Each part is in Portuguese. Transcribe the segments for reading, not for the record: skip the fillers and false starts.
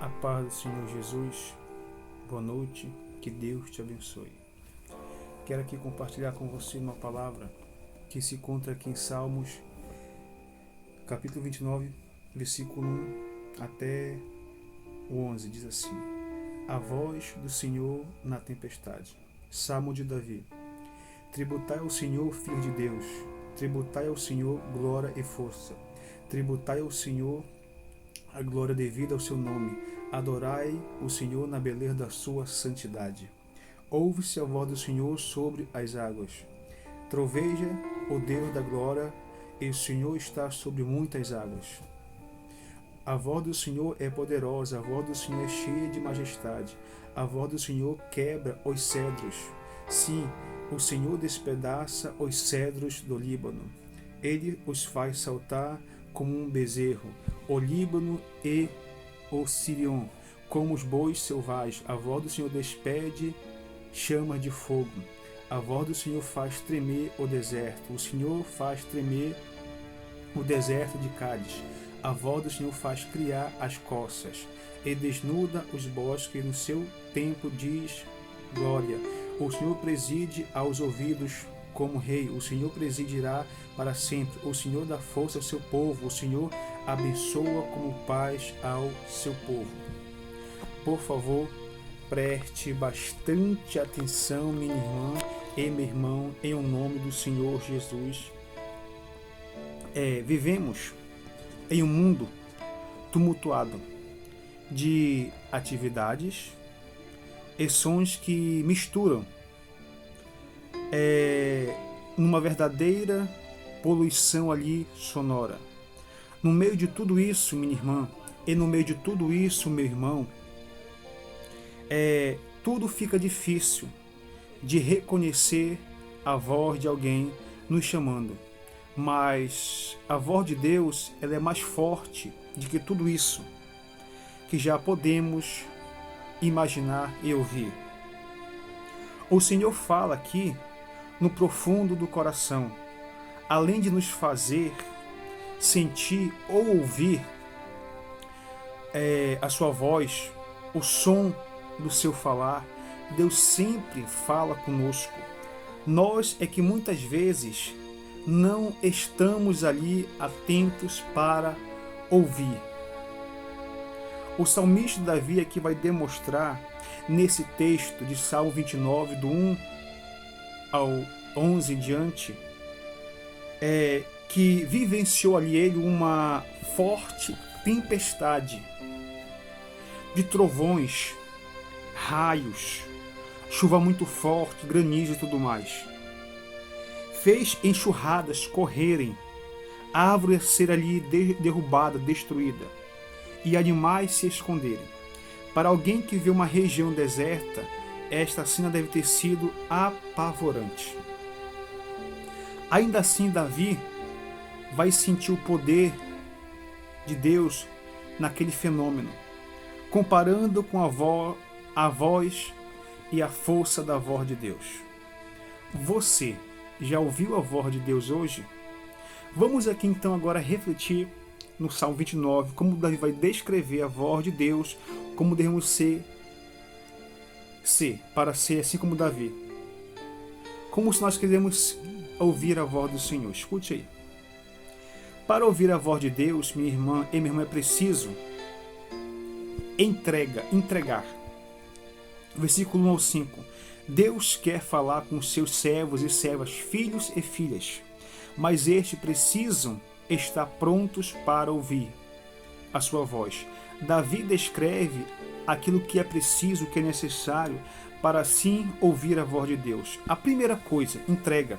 A paz do Senhor Jesus, boa noite, que Deus te abençoe. Quero aqui compartilhar com você uma palavra que se encontra aqui em Salmos, capítulo 29, versículo 1 até o 11, diz assim: A voz do Senhor na tempestade. Salmo de Davi. Tributai ao Senhor, filho de Deus, tributai ao Senhor glória e força, tributai ao Senhor a glória devida ao seu nome. Adorai o Senhor na beleza da sua santidade. Ouve-se a voz do Senhor sobre as águas. Troveja o Deus da glória, e o Senhor está sobre muitas águas. A voz do Senhor é poderosa, a voz do Senhor é cheia de majestade. A voz do Senhor quebra os cedros. Sim, o Senhor despedaça os cedros do Líbano. Ele os faz saltar como um bezerro, o Líbano e o Sirion, como os bois selvagens. A voz do Senhor despede chamas de fogo. A voz do Senhor faz tremer o deserto. O Senhor faz tremer o deserto de Cádiz. A voz do Senhor faz criar as coças e desnuda os bosques. No seu tempo diz glória. O Senhor preside aos ouvidos como rei. O Senhor presidirá para sempre. O Senhor dá força ao seu povo. O Senhor abençoa como paz ao seu povo. Por favor, preste bastante atenção, minha irmã e meu irmão, em nome do Senhor Jesus. Vivemos em um mundo tumultuado de atividades e sons que misturam numa verdadeira poluição ali sonora. No meio de tudo isso, minha irmã, e no meio de tudo isso, meu irmão, tudo fica difícil de reconhecer a voz de alguém nos chamando. Mas a voz de Deus, ela é mais forte do que tudo isso que já podemos imaginar e ouvir. O Senhor fala aqui no profundo do coração, além de nos fazer sentir ou ouvir a sua voz, o som do seu falar. Deus sempre fala conosco. Nós é que muitas vezes não estamos ali atentos para ouvir. O salmista Davi aqui vai demonstrar nesse texto de Salmo 29, do 1 ao 11 em diante, que vivenciou ali ele uma forte tempestade de trovões, raios, chuva muito forte, granizo e tudo mais. Fez enxurradas correrem, árvores ser ali derrubada, destruída, e animais se esconderem. Para alguém que vê uma região deserta, esta cena deve ter sido apavorante. Ainda assim, Davi vai sentir o poder de Deus naquele fenômeno, comparando com a voz e a força da voz de Deus. Você já ouviu a voz de Deus hoje? Vamos aqui então agora refletir no Salmo 29, como Davi vai descrever a voz de Deus, como devemos ser para ser assim como Davi. Como se nós queremos ouvir a voz do Senhor. Escute aí. Para ouvir a voz de Deus, minha irmã e meu irmão, é preciso entregar. Versículo 1 ao 5. Deus quer falar com seus servos e servas, filhos e filhas, mas estes precisam estar prontos para ouvir a sua voz. Davi descreve aquilo que é preciso, que é necessário para assim ouvir a voz de Deus. A primeira coisa, entrega.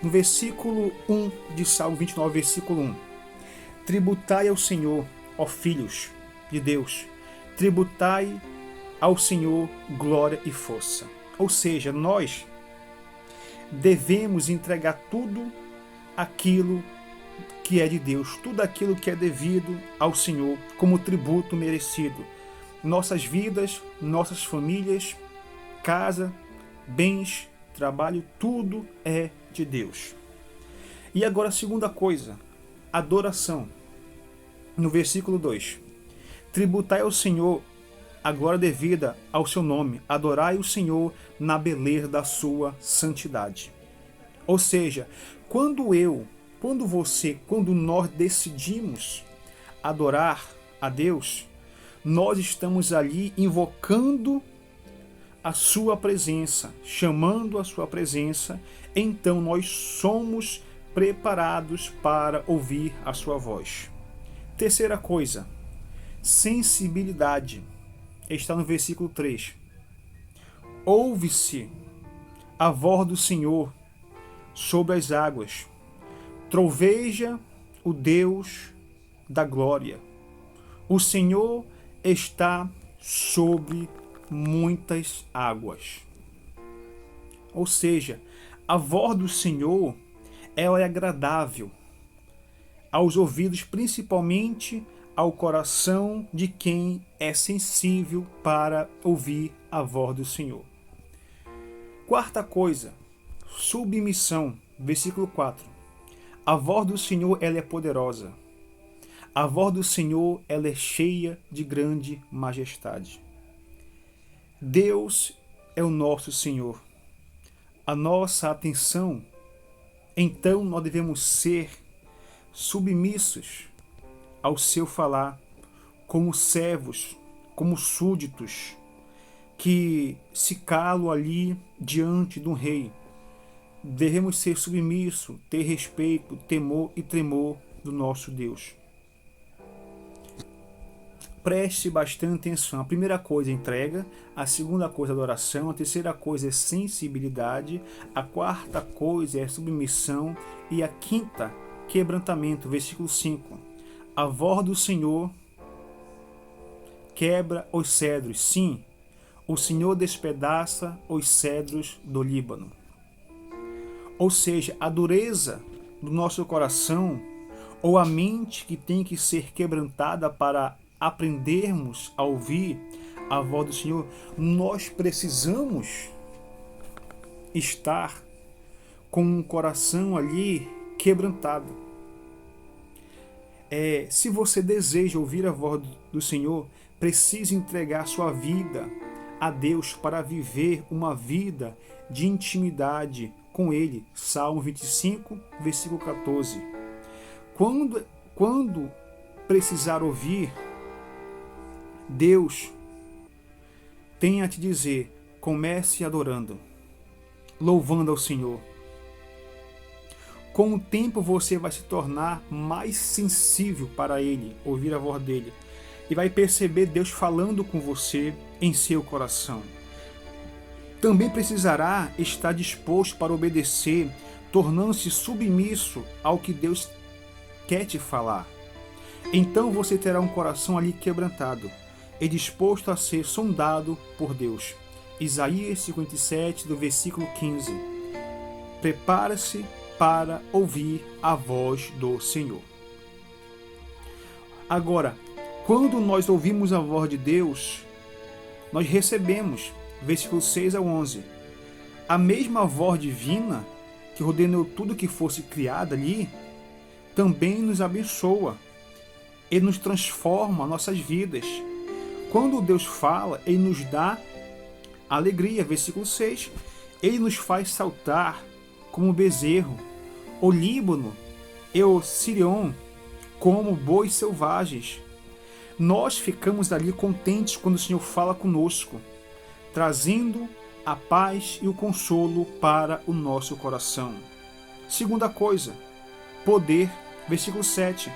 No versículo 1 de Salmo 29, versículo 1. Tributai ao Senhor, ó filhos de Deus, tributai ao Senhor glória e força. Ou seja, nós devemos entregar tudo aquilo que é de Deus, tudo aquilo que é devido ao Senhor como tributo merecido. Nossas vidas, nossas famílias, casa, bens, trabalho, tudo é de Deus. E agora a segunda coisa, adoração. No versículo 2. Tributai ao Senhor a glória devida ao seu nome. Adorai o Senhor na beleza da sua santidade. Ou seja, quando nós decidimos adorar a Deus, nós estamos ali invocando a sua presença, chamando a sua presença, então nós somos preparados para ouvir a sua voz. Terceira coisa, sensibilidade. Está no versículo 3. Ouve-se a voz do Senhor sobre as águas. Troveja o Deus da glória. O Senhor está sobre muitas águas. Ou seja, a voz do Senhor, ela é agradável aos ouvidos, principalmente ao coração de quem é sensível para ouvir a voz do Senhor. Quarta coisa, submissão, versículo 4. A voz do Senhor, ela é poderosa. A voz do Senhor, ela é cheia de grande majestade. Deus é o nosso Senhor. A nossa atenção, então nós devemos ser submissos ao seu falar, como servos, como súditos, que se calam ali diante de um rei. Devemos ser submissos, ter respeito, temor e tremor do nosso Deus. Preste bastante atenção. A primeira coisa é entrega, a segunda coisa é adoração, a terceira coisa é sensibilidade, a quarta coisa é submissão e a quinta, quebrantamento. Versículo 5. A voz do Senhor quebra os cedros. Sim, o Senhor despedaça os cedros do Líbano. Ou seja, a dureza do nosso coração, ou a mente que tem que ser quebrantada para aprendermos a ouvir a voz do Senhor, nós precisamos estar com um coração ali quebrantado. Se você deseja ouvir a voz do Senhor, precisa entregar sua vida a Deus para viver uma vida de intimidade com Ele. Salmo 25, versículo 14. Quando precisar ouvir, Deus tem a te dizer: comece adorando, louvando ao Senhor. Com o tempo você vai se tornar mais sensível para Ele, ouvir a voz dEle, e vai perceber Deus falando com você em seu coração. Também precisará estar disposto para obedecer, tornando-se submisso ao que Deus quer te falar. Então você terá um coração ali quebrantado e disposto a ser sondado por Deus. Isaías 57, do versículo 15. Prepara-se para ouvir a voz do Senhor. Agora, quando nós ouvimos a voz de Deus, nós recebemos, versículos 6 ao 11, a mesma voz divina que ordenou tudo que fosse criado ali, também nos abençoa. Ele nos transforma nossas vidas. Quando Deus fala, Ele nos dá alegria. Versículo 6. Ele nos faz saltar como bezerro. O Líbano e o Sirion como bois selvagens. Nós ficamos ali contentes quando o Senhor fala conosco, trazendo a paz e o consolo para o nosso coração. Segunda coisa, poder. Versículo 7.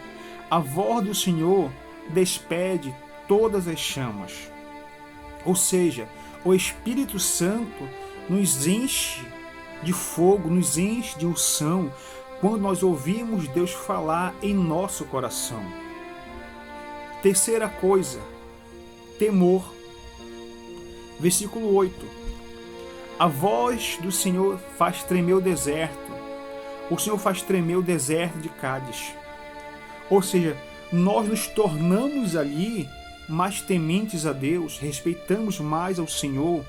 A voz do Senhor despede todas as chamas. Ou seja, o Espírito Santo nos enche de fogo, nos enche de unção, quando nós ouvimos Deus falar em nosso coração. Terceira coisa, temor. Versículo 8. A voz do Senhor faz tremer o deserto. O Senhor faz tremer o deserto de Cádiz. Ou seja, nós nos tornamos ali mais tementes a Deus, respeitamos mais ao Senhor,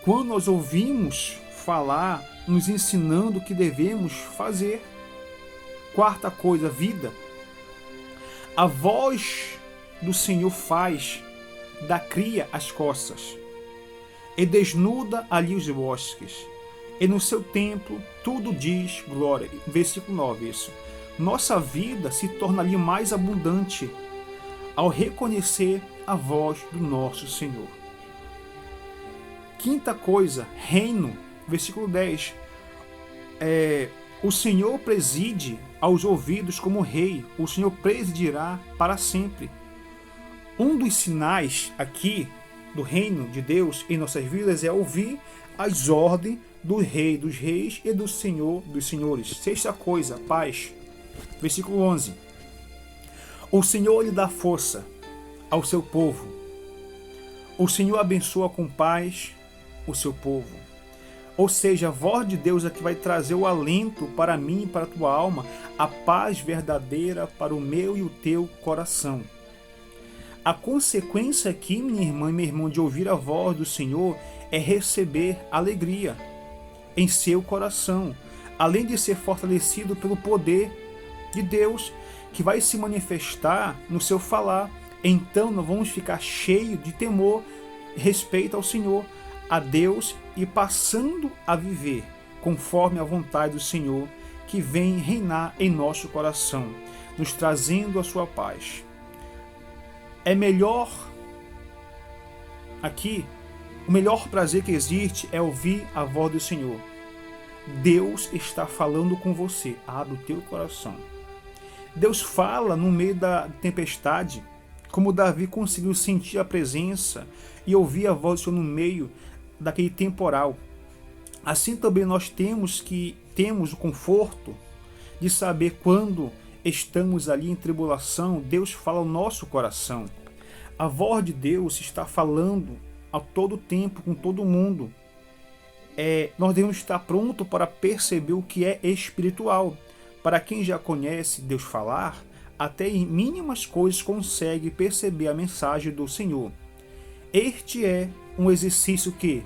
quando nós ouvimos falar, nos ensinando o que devemos fazer. Quarta coisa, vida. A voz do Senhor faz dá cria às costas, e desnuda ali os bosques, e no seu templo tudo diz glória. Versículo 9, isso. Nossa vida se torna ali mais abundante ao reconhecer a voz do nosso Senhor. Quinta coisa, reino, versículo 10. O Senhor preside aos ouvidos como rei, o Senhor presidirá para sempre. Um dos sinais aqui do reino de Deus em nossas vidas é ouvir as ordens do Rei dos Reis e do Senhor dos Senhores. Sexta coisa, paz. Versículo 11. O Senhor lhe dá força ao seu povo. O Senhor abençoa com paz o seu povo. Ou seja, a voz de Deus é que vai trazer o alento para mim e para a tua alma, a paz verdadeira para o meu e o teu coração. A consequência aqui, minha irmã e meu irmão, de ouvir a voz do Senhor é receber alegria em seu coração, além de ser fortalecido pelo poder de Deus, que vai se manifestar no seu falar. Então nós vamos ficar cheios de temor, respeito ao Senhor, a Deus, e passando a viver conforme a vontade do Senhor, que vem reinar em nosso coração, nos trazendo a sua paz. É melhor aqui, o melhor prazer que existe é ouvir a voz do Senhor. Deus está falando com você, abre o teu coração. Deus fala no meio da tempestade, como Davi conseguiu sentir a presença e ouvir a voz do Senhor no meio daquele temporal. Assim também nós temos o conforto de saber quando estamos ali em tribulação, Deus fala ao nosso coração. A voz de Deus está falando a todo tempo com todo mundo. Nós devemos estar prontos para perceber o que é espiritual. Para quem já conhece Deus falar, até em mínimas coisas consegue perceber a mensagem do Senhor. Este é um exercício que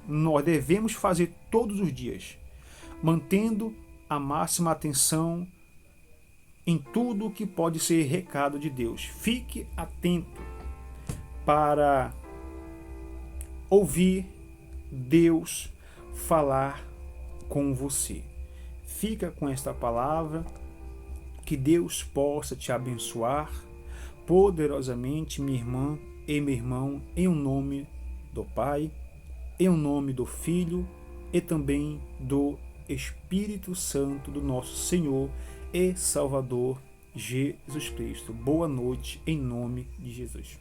nós devemos fazer todos os dias, mantendo a máxima atenção em tudo que pode ser recado de Deus. Fique atento para ouvir Deus falar com você. Fica com esta palavra, que Deus possa te abençoar poderosamente, minha irmã e meu irmão, em nome do Pai, em nome do Filho e também do Espírito Santo do nosso Senhor e Salvador Jesus Cristo. Boa noite em nome de Jesus.